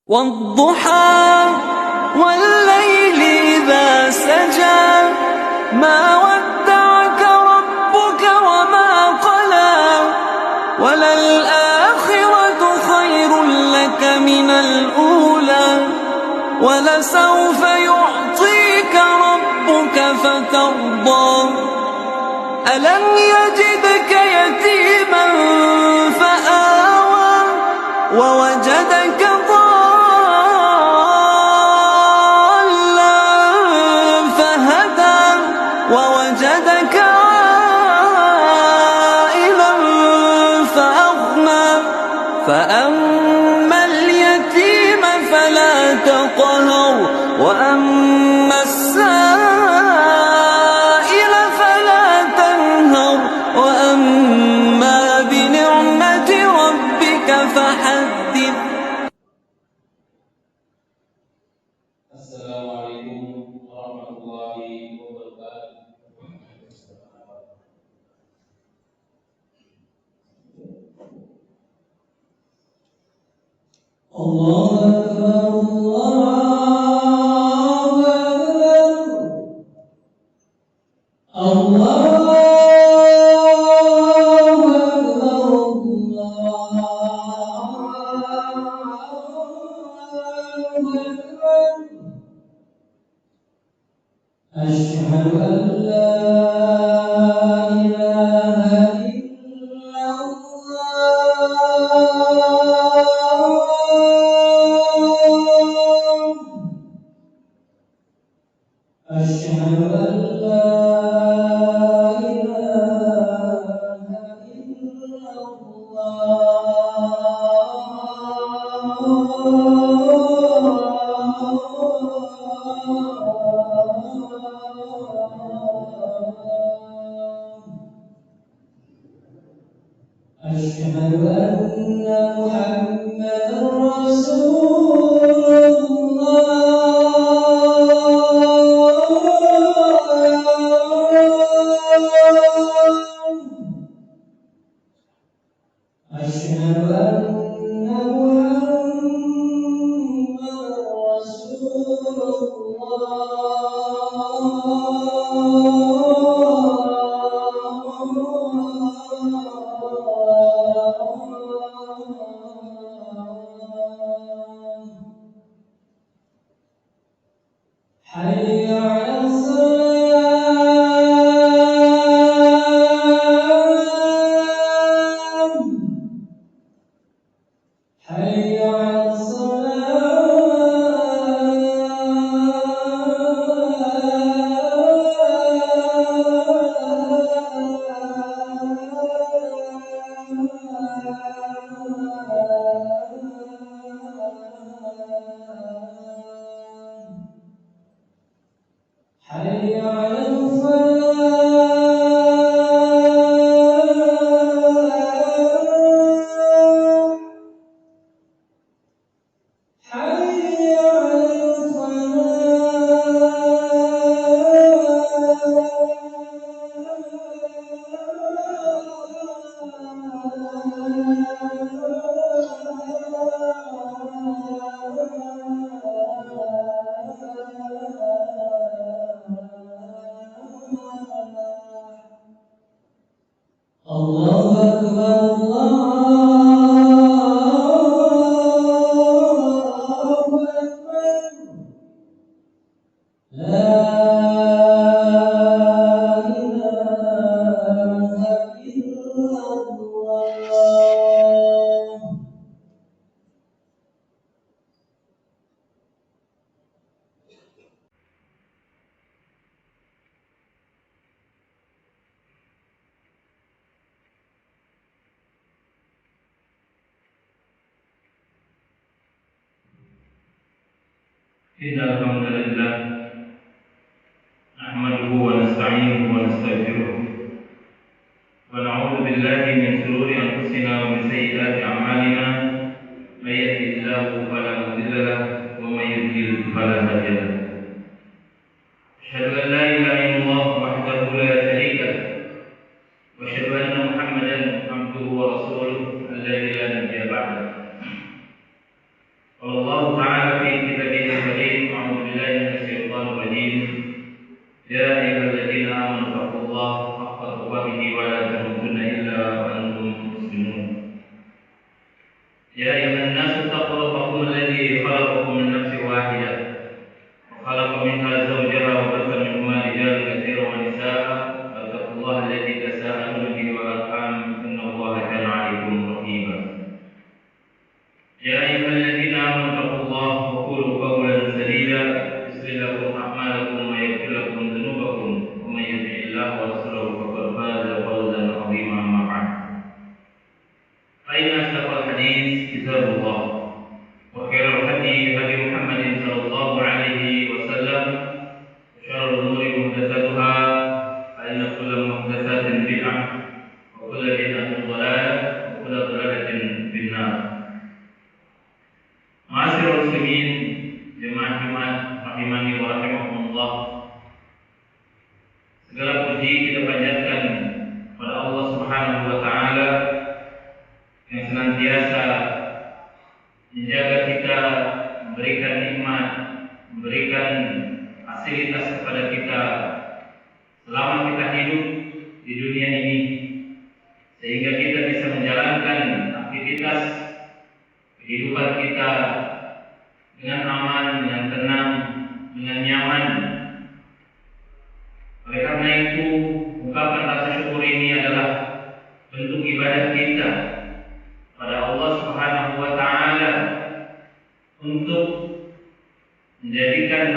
والضحى والليل إذا سجى ما ودعك ربك وما قلى وللآخرة خير لك من الأولى ولسوف يعطيك ربك فترضى ألم يجدك يتيما فآوى ووجدك ضالا فهدى ووجدك عائلا فأغنى فأما اليتيم فلا تقهر وأما السائل فلا تنهر وأما بنعمة ربك فحدث. السلام عليكم ورحمة الله وبركاته. الله أكبر الله أشهد أن لا إله إلا الله أشهد أن لا إله إلا أشهد أن محمدا رسول الله أشهد أن محمدا رسول حي على الصلاة حي على حي على الفلاح حي على الله أكبر الله أكبر لا إله إلا الله. إن الحمد لله نحمده ونستعينه ونستغفره ونعوذ بالله من شرور أنفسنا ومن سيئات أعمالنا من يهده الله فلا مضل له ومن يضلل فلا هادي له أشهد أن لا إله إلا الله وحده لا شريك له وأشهد أن محمدا عبده ورسوله الذي لا نبي بعده bid'ah wa kullu bid'atin dhalalah wa kullu dhalalatin finnar. Ma'asyiral muslimin, jemaah Jumat rahimani wa rahimakumullah. Segala puji kita panjatkan kepada Allah Subhanahu wa taala yang senantiasa menjaga kita, memberikan nikmat, memberikan fasilitas kepada kita selama kita hidup di dunia ini, sehingga kita bisa menjalankan aktivitas kehidupan kita dengan aman, dengan tenang, dengan nyaman. Oleh karena itu, ungkapan rasa syukur ini adalah bentuk ibadah kita pada Allah Subhanahu wa taala untuk menjadikan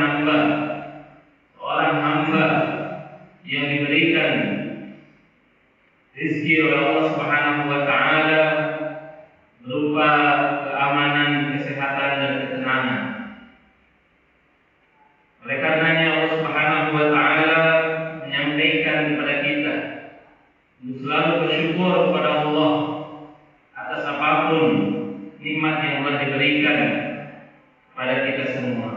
seorang hamba yang diberikan rezeki oleh Allah Subhanahu wa taala berupa keamanan, kesehatan dan ketenangan. Oleh karenanya Allah Subhanahu wa taala menyampaikan kepada kita untuk selalu bersyukur kepada Allah atas apapun nikmat yang telah diberikan kepada kita semua.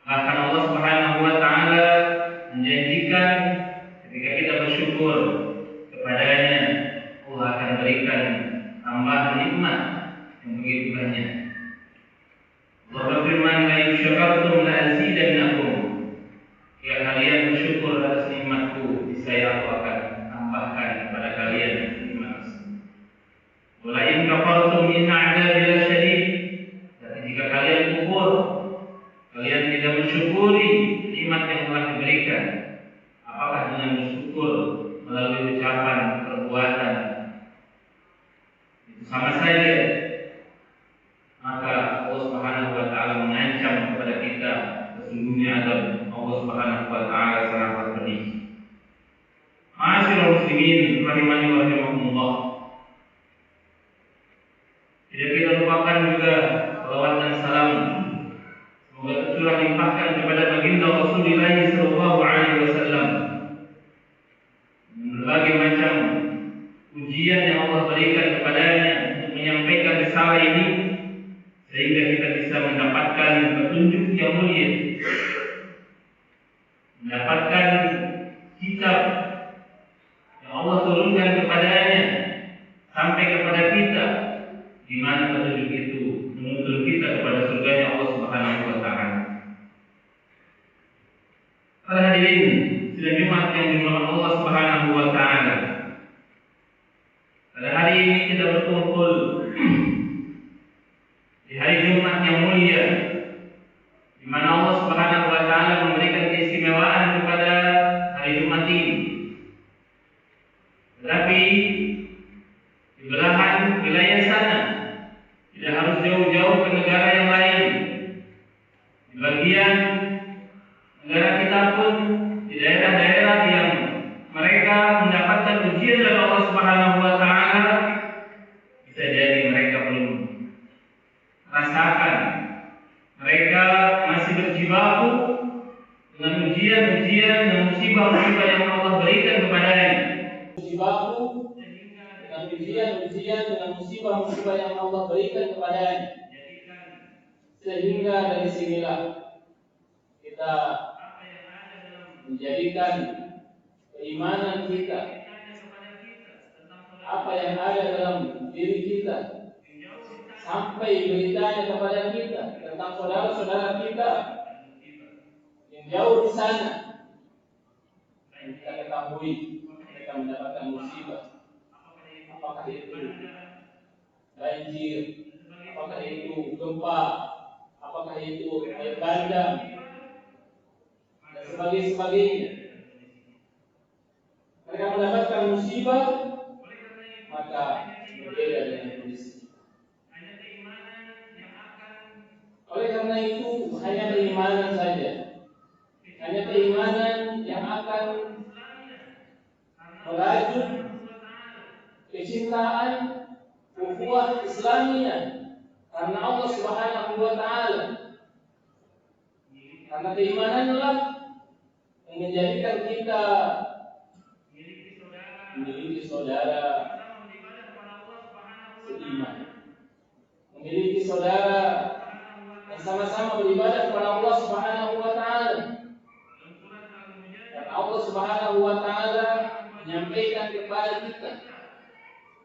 Bahkan Allah Subhanahu wa taala menjanjikan ketika kita bersyukur kepadanya, Allah akan berikan tambahan nikmat yang begitu banyak. Allah berfirman, "La in syakartum la azidannakum." Jika kalian bersyukur atas nikmatku, niscaya aku akan tambahkan kepada kalian nikmat tersebut. Wa la in kafartum inna 'adzabi lasyadid. Dan jika kalian kufur, kalian tidak mensyukuri nikmat yang telah diberikan, apakah dengan bersyukur melalui ucapan, perbuatan, itu sama saja. Maka Allah Subhanahu wa taala mengancam kepada kita, sesungguhnya azab Allah Subhanahu wa taala sangat pedih. Ma'asyiral muslimin rahimani wa rahimakumullah. Tidak kita lupakan juga salawat dan salam semoga tercurah limpahkan kepada baginda Rasulullah sallallahu alaihi wasallam. Berbagai macam ujian yang Allah berikan kepadanya untuk menyampaikan risalah ini, sehingga kita bisa mendapatkan petunjuk yang mulia, mendapatkan kitab yang Allah turunkan kepadanya sampai kepada kita, di mana petunjuk itu menuntun kita kepada surganya Allah Subhanahu wa taala. Para hadirin sidang Jumat yang dimuliakan Allah Subhanahu wa taala, pada hari ini kita berkumpul di hari Jumat yang mulia, di mana Allah Subhanahu wa taala memberikan keistimewaan kepada hari Jumat ini. Tetapi di belahan wilayah sana, tidak harus jauh-jauh ke negara yang lain, di bagian negara kita pun, di daerah-daerah yang mereka mendapatkan ujian dari Allah Subhanahu wa taala, bisa jadi mereka belum rasakan, mereka masih berjibaku dengan ujian-ujian dan musibah-musibah yang Allah berikan kepadanya. Berjibaku dengan ujian-ujian dan musibah-musibah yang Allah berikan kepadanya. Sehingga dari sinilah kita menjadikan keimanan kita, apa yang ada dalam diri kita, sampai beritanya kepada kita tentang saudara-saudara kita yang jauh di sana, yang kita ketahui mereka mendapatkan musibah, apakah itu banjir, apakah itu gempa, apakah itu air bandang dan sebagainya. Mereka mendapatkan musibah, maka berbeda dengan kondisi. Oleh karena itu, hanya keimanan saja, hanya keimanan yang akan merajut kecintaan ukhuwah Islamiyah karena Allah Subhanahu wa taala. Karena keimananlah yang menjadikan kita memiliki saudara seiman, memiliki saudara yang sama-sama beribadah kepada Allah Subhanahu wa taala. Dan Allah Subhanahu wa taala menyampaikan kepada kita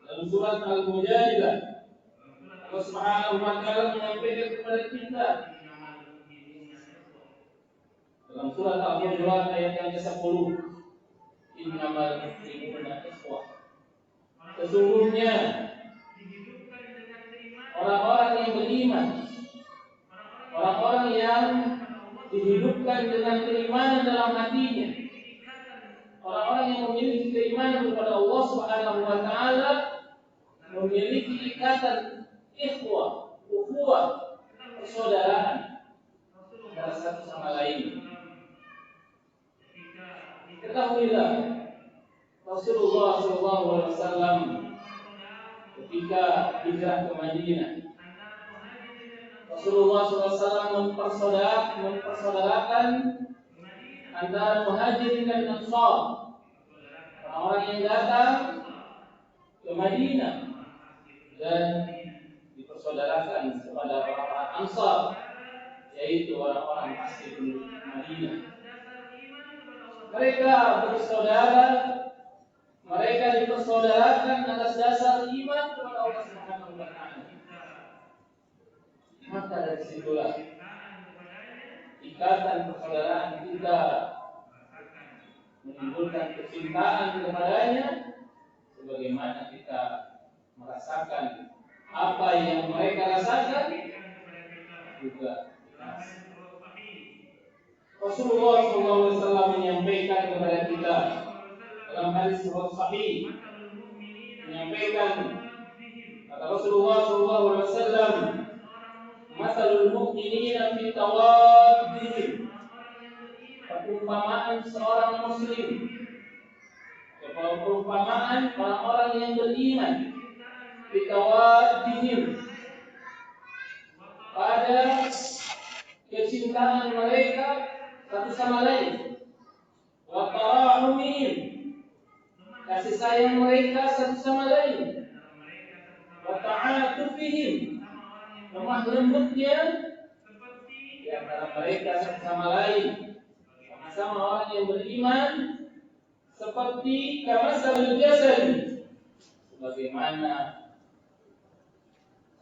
dalam surat Al-Mujadilah, Allah Subhanahu wa taala menyampaikan kepada kita dalam surat Al-Hujurat ayat yang ke-10, innamal mu'minuna ikhwah. Sesungguhnya orang-orang yang beriman, orang-orang yang dihidupkan dengan keimanan dalam hatinya, orang-orang yang memiliki keimanan kepada Allah Subhanahu wa taala, memiliki ikatan ikhwah, ukhuwah, persaudaraan antara satu sama lain. Ketahuilah, Rasulullah SAW ketika hijrah ke Madinah, Rasulullah SAW mempersaudarakan antara muhajirin dan ansar, orang-orang yang datang ke Madinah, dan dipersaudarakan kepada orang-orang ansar, yaitu orang-orang asli Madinah. Mereka bersaudara, mereka dipersaudarakan atas dasar iman kepada Allah Subhanahu wa taala. Maka dari situlah ikatan persaudaraan kita menimbulkan kecintaan kepadanya, sebagaimana kita merasakan apa yang mereka rasakan juga. Rasulullah SAW menyampaikan kepada kita dalam hadis sahih, menyampaikan kata Rasulullah SAW, masalul mu'minina fi tawaddihim, perumpamaan seorang muslim, perumpamaan orang-orang yang beriman, fi tawaddihim, pada kecintaan mereka satu sama lain, wa tarahumihim, kasih sayang mereka satu sama lain, wa ta'atufihim, lemah lembutnya di antara mereka satu sama lain, sama orang yang beriman, seperti kamasalul jasad, sebagaimana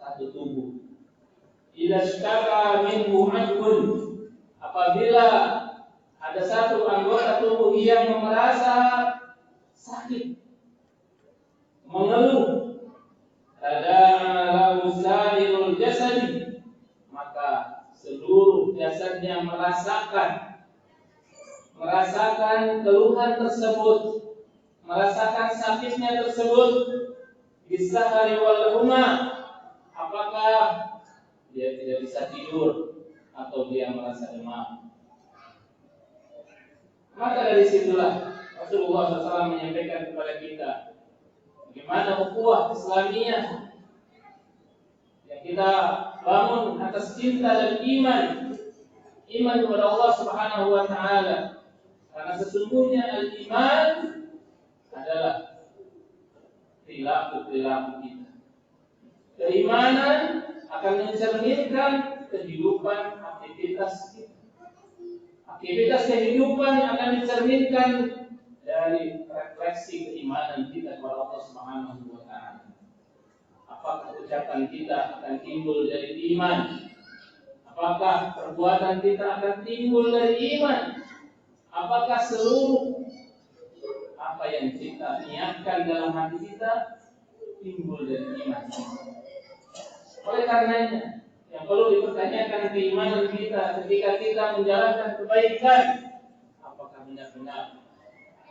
satu tubuh. Ila syaka minhu adun, apabila ada satu anggota tubuh yang merasa sakit, mengeluh, tada'ala usairul jasadi, maka seluruh jasadnya merasakan keluhan tersebut, merasakan sakitnya tersebut. Bisahari wal huma, apakah dia tidak bisa tidur atau dia merasa demam. Maka dari situlah Rasulullah SAW menyampaikan kepada kita bagaimana ukhuwah Islamiyah yang kita bangun atas cinta dan iman kepada Allah Subhanahu wa taala. Karena sesungguhnya al-iman adalah perilaku kita. Keimanan akan mencerminkan kehidupan aktivitas kita. Aktivitas kehidupan akan dicerminkan dari refleksi keimanan kita kepada Allah Subhanahu wa taala. Apakah ucapan kita akan timbul dari iman? Apakah perbuatan kita akan timbul dari iman? Apakah seluruh apa yang kita niatkan dalam hati kita timbul dari iman? Oleh karenanya, yang perlu dipertanyakan keimanan kita ketika kita menjalankan kebaikan, apakah benar-benar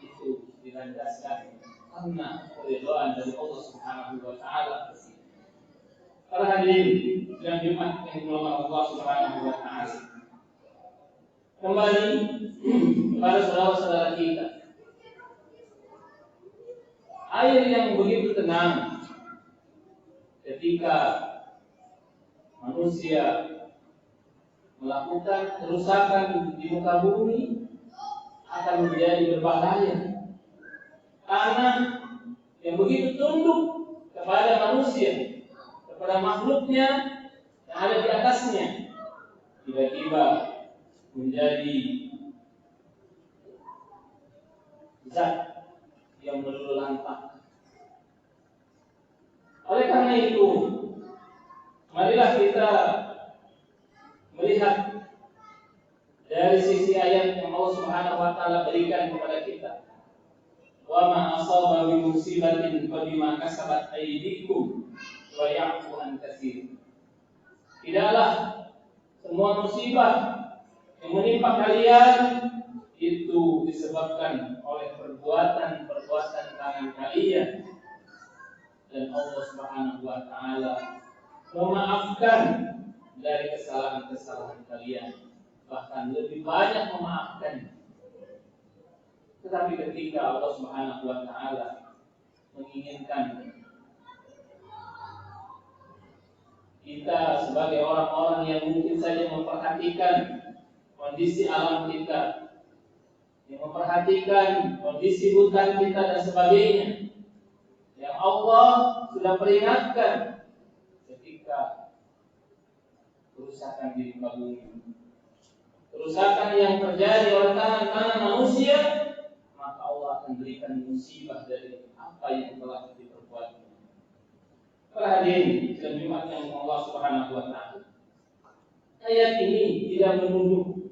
itu dilandaskan karena keridhaan dari Allah Subhanahu wa taala? Para hadirin dan Jumat yang dimuliakan Allah Subhanahu wa taala, kembali kepada saudara-saudara kita, air yang begitu tenang ketika manusia melakukan kerusakan di muka bumi akan menjadi berbahaya, karena yang begitu tunduk kepada manusia, kepada makhluknya yang ada di atasnya, tiba-tiba menjadi zat yang meluluh lantak. Oleh karena itu, marilah kita melihat dari sisi ayat yang Allah Subhanahu wa taala berikan kepada kita. Wa ma asaba min musibatin fa bima kasabat aydikum wa ya'fu an katsir. Tidaklah semua musibah yang menimpa kalian itu disebabkan oleh perbuatan-perbuatan tangan kalian, dan Allah Subhanahu wa taala memaafkan dari kesalahan-kesalahan kalian, bahkan lebih banyak memaafkan. Tetapi ketika Allah Subhanahu wa taala menginginkan kita sebagai orang-orang yang mungkin saja memperhatikan kondisi alam kita, yang memperhatikan kondisi hutan kita dan sebagainya, yang Allah sudah peringatkan ketika kerusakan di muka bumi, kerusakan yang terjadi oleh tangan-tangan manusia, maka Allah akan berikan musibah dari apa yang telah diperbuat. Para hadirin dan Jumat yang Allah Subhanahu wa taala, ayat ini tidak menuduh,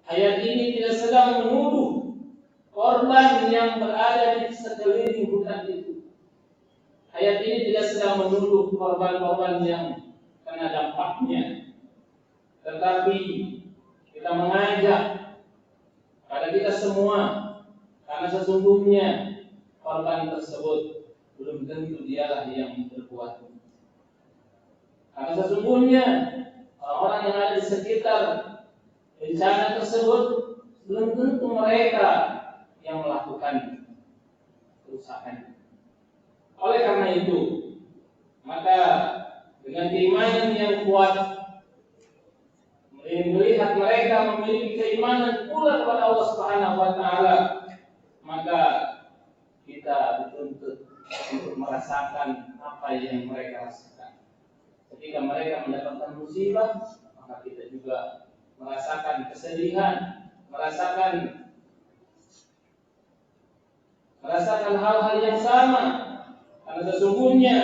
ayat ini tidak sedang menuduh korban yang berada di sekeliling hutan itu. Ayat ini tidak sedang menuduh korban-korban yang kena dampaknya, tetapi kita mengajak pada kita semua, karena sesungguhnya korban tersebut belum tentu dialah yang berbuat. Karena sesungguhnya orang-orang yang ada di sekitar bencana tersebut belum tentu mereka yang melakukan kerusakan. Oleh karena itu, maka dengan keimanan yang kuat, melihat mereka memiliki keimanan pula kepada Allah Subhanahu wa taala, maka kita dituntut untuk merasakan apa yang mereka rasakan. Ketika mereka mendapatkan musibah, maka kita juga merasakan kesedihan, merasakan hal-hal yang sama. Karena sesungguhnya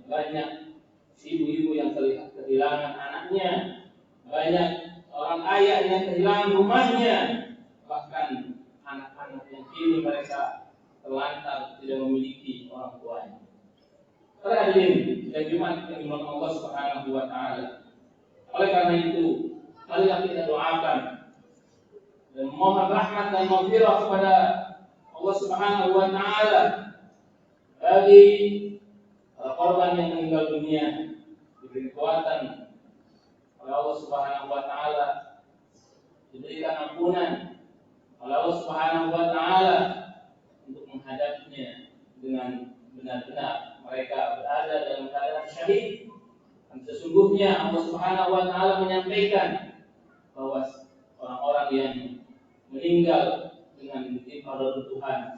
banyak ibu-ibu yang kehilangan anaknya, banyak orang ayah yang kehilangan rumahnya, bahkan anak-anak yang kini mereka terlantar tidak memiliki orang tuanya. Para hadirin dan Jumat yang dimuliakan Allah Subhanahu wa taala. Oleh karena itu, marilah kita doakan dan mohon rahmat dan maghfirah kepada Allah Subhanahu wa taala bagi korban yang meninggal dunia, diberi kekuatan oleh Allah Subhanahu wa taala, diberikan ampunan oleh Allah Subhanahu wa taala untuk menghadapinya dengan benar-benar mereka berada dalam keadaan syahid. Dan sesungguhnya Allah Subhanahu wa taala menyampaikan bahwa orang-orang yang meninggal dengan ditimpa reruntuhan,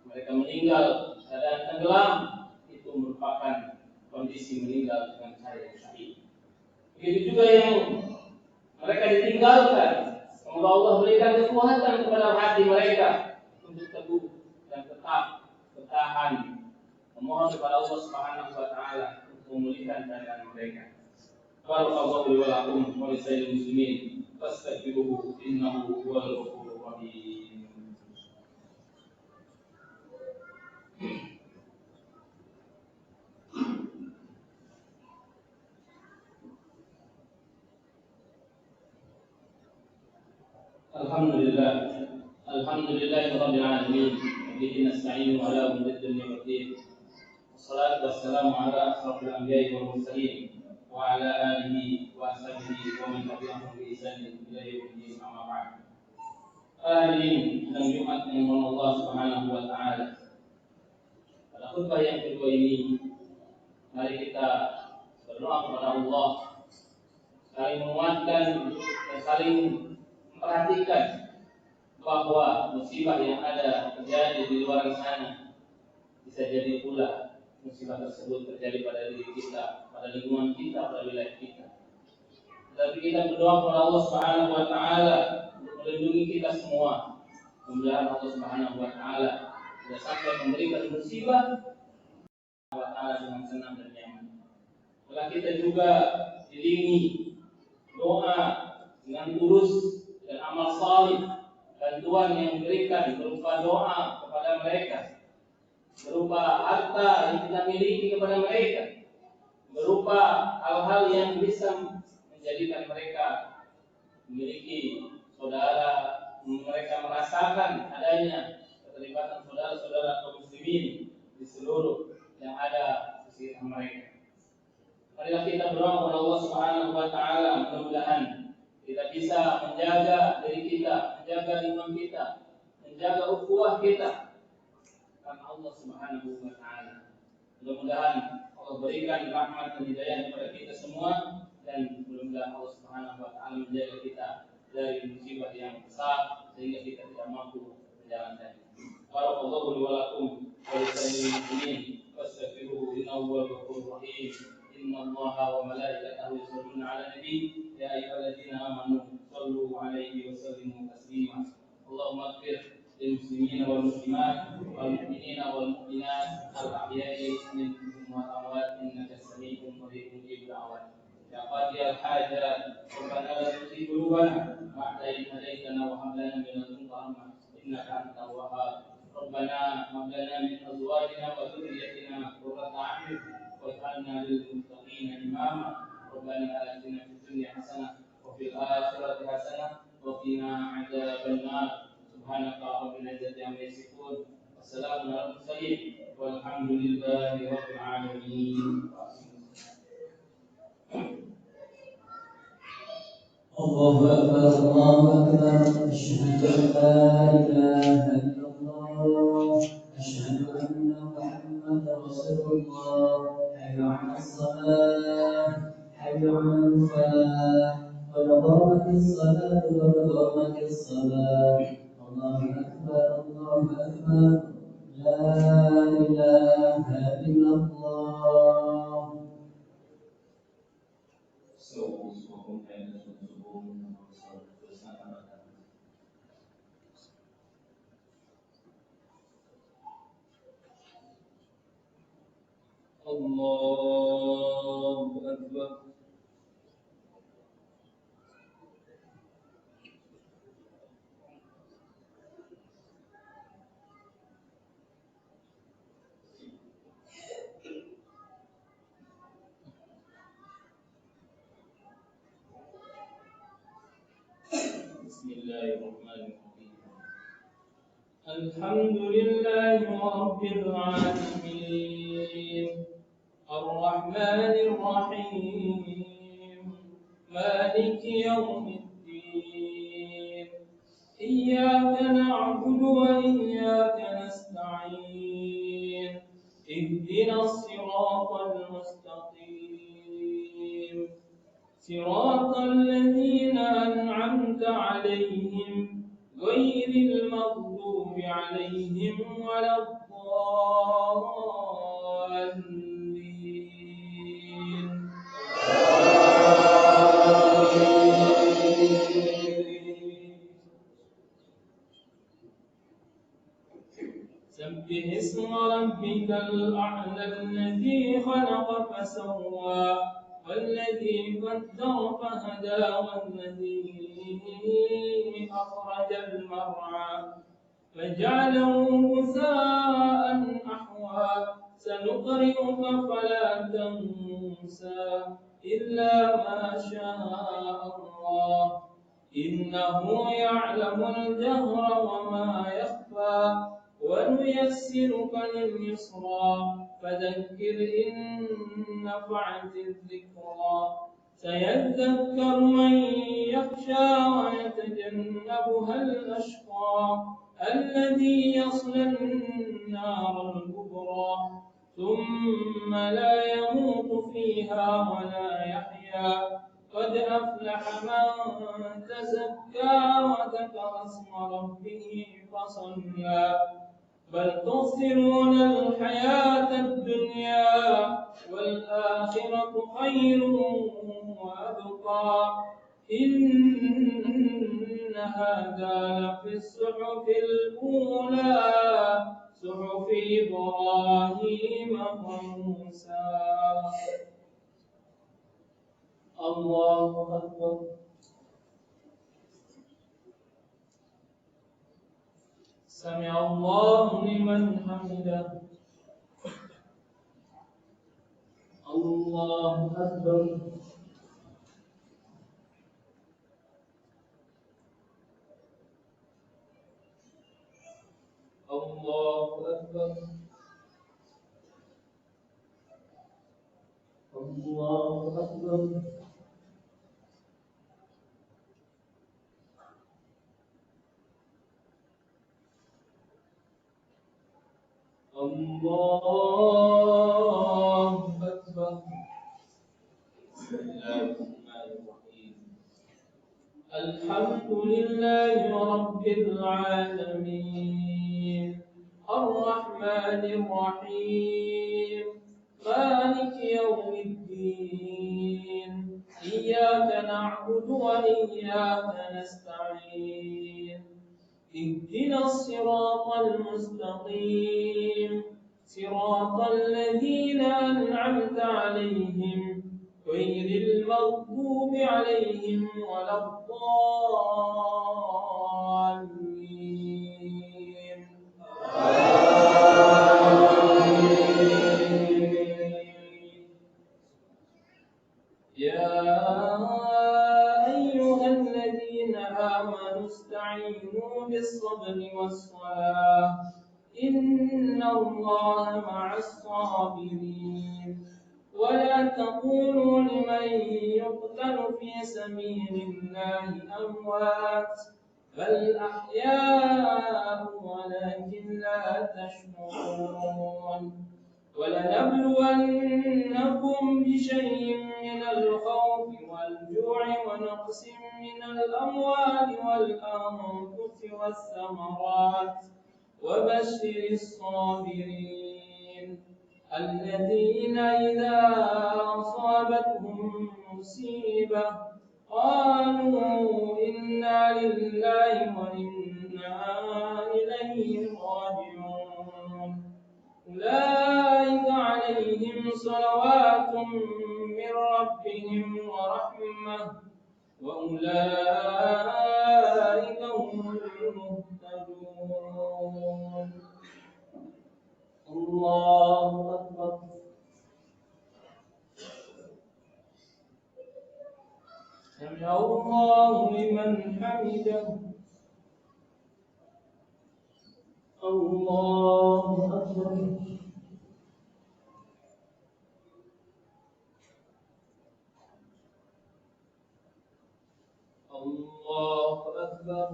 mereka meninggal keadaan tenggelam, itu merupakan kondisi meninggal dengan cara yang syahid. Begitu juga yang mereka ditinggalkan, semoga Allah berikan kekuatan kepada hati mereka untuk teguh dan tetap bertahan memohon kepada Allah Subhanahu wa taala untuk memulihkan keadaan mereka. Barakallahu li wa lakum wa li sayyidil muslimin fastaghfiruhu innahu huwal ghafurur rahim. Alhamdulillahirabbil alamin, bihi nasta'inu ala umuri dunya wad din. Wassalatu wassalamu ala asrofil anbiya'i wal mursalin wa ala alihi wa sahbihi wa man tabi'ahum bi ihsanin ila yaumil amma ba'd. Hadirin dan Jumat yang dimuliakan Allah Subhanahu wa taala. Pada khutbah yang kedua ini, mari kita berdoa kepada Allah, saling menguatkan dan saling memperhatikan bahwa musibah yang ada terjadi di luar sana, di bisa jadi pula musibah tersebut terjadi pada diri kita, pada lingkungan kita, pada wilayah kita. Tapi kita berdoa kepada Allah Subhanahu wa taala untuk melindungi kita semua. Mudah-mudahan Allah Subhanahu wa taala tidak sampai memberikan musibah wa taala dengan senang dan nyaman. Maka kita juga iringi doa dengan tulus dan amal salih, bantuan yang diberikan berupa doa kepada mereka, berupa harta yang kita miliki kepada mereka, berupa hal-hal yang bisa menjadikan mereka memiliki saudara, mereka merasakan adanya keterlibatan saudara-saudara kaum muslimin di seluruh yang ada di sekitar mereka. Marilah kita berdoa kepada Allah Subhanahu wa taala, mudah-mudahan kita bisa menjaga diri kita, menjaga lingkungan kita, menjaga ukhuwah kita karena Allah Subhanahu wa taala. Mudah-mudahan Allah berikan rahmat dan hidayah kepada kita semua, dan mudah-mudahan Allah Subhanahu wa taala menjaga kita dari musibah yang besar sehingga kita tidak mampu menjalankannya. Barakallahu li wa lakum wa lisa'iril muslimin wastaghfiruhu innahu huwal ghafurur rahim. Innallaha wa malaikatahu yusholluna 'alan nabi ya ayyuhalladzina amanu shallu 'alaihi wa sallimu taslima. Allahumma ighfir lil muslimina wal muslimat wal mu'minina wal mu'minat al ahya'i minhum wal amwat innaka sami'un qaribun mujibud da'wat. Ya qadiyal hajat rabbana la tuzigh qulubana ba'da idh hadaytana wa hab lana min ladunka rahmah innaka antal wahhab. Rabbana hab lana min azwajina wa dhurriyyatina qurrata a'yun waj'alna lil muttaqina imama. Rabbana atina fid dunya hasanah wa fil akhirati hasanah wa qina 'adzaban nar. Subhanaka rabbil izzati amma yasifun. Wassalamu ala mursalin walhamdulillahi rabbil alamin. الله أكبر الله أكبر أشهد أن لا إله إلا الله أشهد أن محمدا رسول الله حي على الصلاة حي على الفلاح قد قامت الصلاة قد قامت الصلاة الله أكبر لا إله إلا الله. Allahu Akbar. Bismillahirrahmanirrahim. Alhamdulillahi rabbil alamin. Ar-Rahmanir Rahim. Maliki yawmiddin. Iyyaka na'budu wa iyyaka nasta'in. Ihdinas siratal mustaqim. Siratal ladzina an'amta 'alaihim ghairil maghdubi 'alaihim waladdallin. سبح اسم ربك الأعلى الذي خلق فسوى والذي قدر فهدى والذي أخرج المرعى فجعله غثاء أحوى سنقرئك فلا تنسى إلا ما شاء الله إنه يعلم الجهر وما يخفى ونيسرك لليسرى فذكر إن نفعت الذكرى سيذكر من يخشى ويتجنبها الأشقى الذي يصلى النار الكبرى ثم لا يموت فيها ولا يحيا قد أفلح من تزكى وذكر اسم ربه فصلى بل تؤثرون الحياة الدنيا والآخرة خير وأبقى إن هذا لفي الصحف الأولى صحف إبراهيم وموسى. الله أكبر. سمع الله لمن حمده. الله أكبر. الله أكبر. الله أكبر. الله أكبر. بسم الله الرحمن الرحيم. الحمد لله رب العالمين الرحمن الرحيم مالك يوم الدين إياك نعبد وإياك نستعين اهدنا الصراط المستقيم صراط الذين أنعمت عليهم غير المغضوب عليهم ولا الضالين. يا أيها الذين آمنوا استعينوا بالصبر والصلاة إن الله مع الصابرين. ولا تقولوا لمن يقتل في سبيل الله أموات بل أحياء ولكن لا تشعرون. ولنبلونكم بشيء من الخوف والجوع ونقص من الأموال والأنفس والثمرات وبشر الصابرين الذين إذا أصابتهم مصيبة قالوا إنا لله وإنا إليه راجعون. أولئك عليهم صلوات من ربهم ورحمة وأولئك هم المهتدون. الله أكبر. سمع الله لمن حمده. الله أكبر. الله أكبر.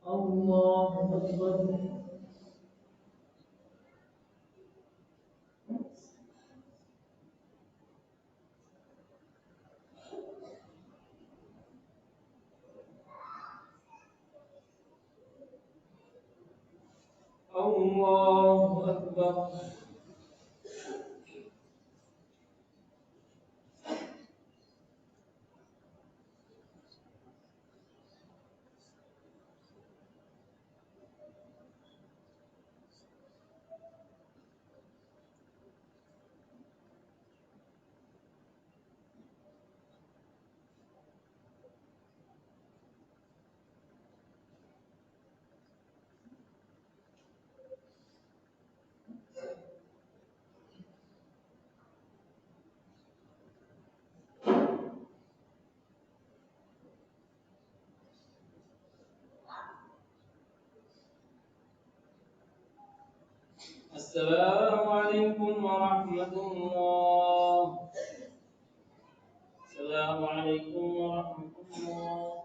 الله أكبر. الله أكبر. السلام عليكم ورحمة الله. السلام عليكم ورحمة الله.